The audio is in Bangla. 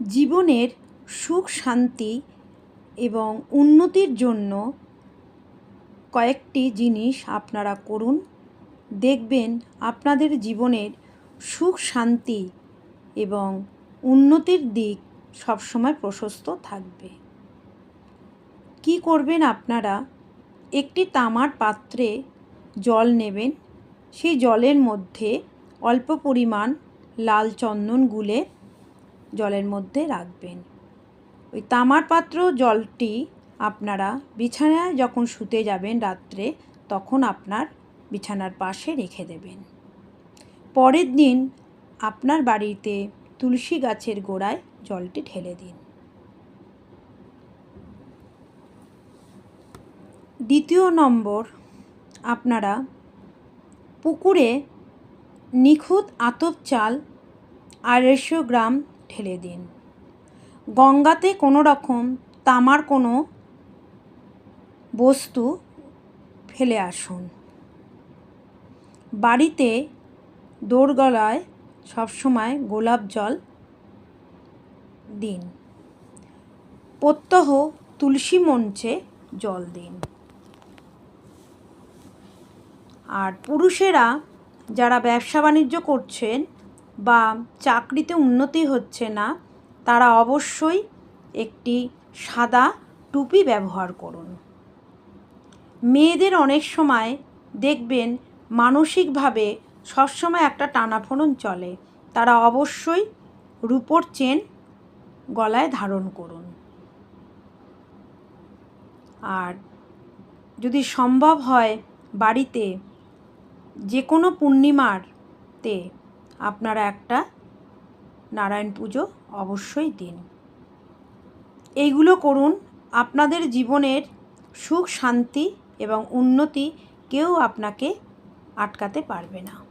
জীবনের সুখ শান্তি এবং উন্নতির জন্য কয়েকটি জিনিস আপনারা করুন, দেখবেন আপনাদের জীবনের সুখ শান্তি এবং উন্নতির দিক সবসময় প্রশস্ত থাকবে। কি করবেন আপনারা? একটি তামার পাত্রে জল নেবেন, সেই জলের মধ্যে অল্প পরিমাণ লাল চন্দন গুলে জলের মধ্যে রাখবেন। ওই তামার পাত্র জলটি আপনারা বিছানায় যখন শুতে যাবেন রাত্রে, তখন আপনার বিছানার পাশে রেখে দেবেন। পরের দিন আপনার বাড়িতে তুলসী গাছের গোড়ায় জলটি ঢেলে দিন। দ্বিতীয় নম্বর, আপনারা পুকুরে নিখুঁত আতপ চাল 250 গ্রাম ঢেলে দিন। গঙ্গাতে কোনো রকম তামার কোনো বস্তু ফেলে আসুন। বাড়িতে দোরগোড়ায় সবসময় গোলাপ জল দিন। প্রত্যহ তুলসী মঞ্চে জল দিন। আর পুরুষেরা যারা ব্যবসা বাণিজ্য করছেন বা চাকরিতে উন্নতি হচ্ছে না, তারা অবশ্যই একটি সাদা টুপি ব্যবহার করুন। মেয়েদের অনেক সময় দেখবেন মানসিকভাবে সবসময় একটা টানাপোড়েন চলে, তারা অবশ্যই রূপোর চেন গলায় ধারণ করুন। আর যদি সম্ভব হয় বাড়িতে যে কোনো পূর্ণিমাতে আপনারা একটা নারায়ণ পুজো অবশ্যই দিন। এইগুলো করুন, আপনাদের জীবনের সুখ শান্তি এবং উন্নতি কেউ আপনাকে আটকাতে পারবে না।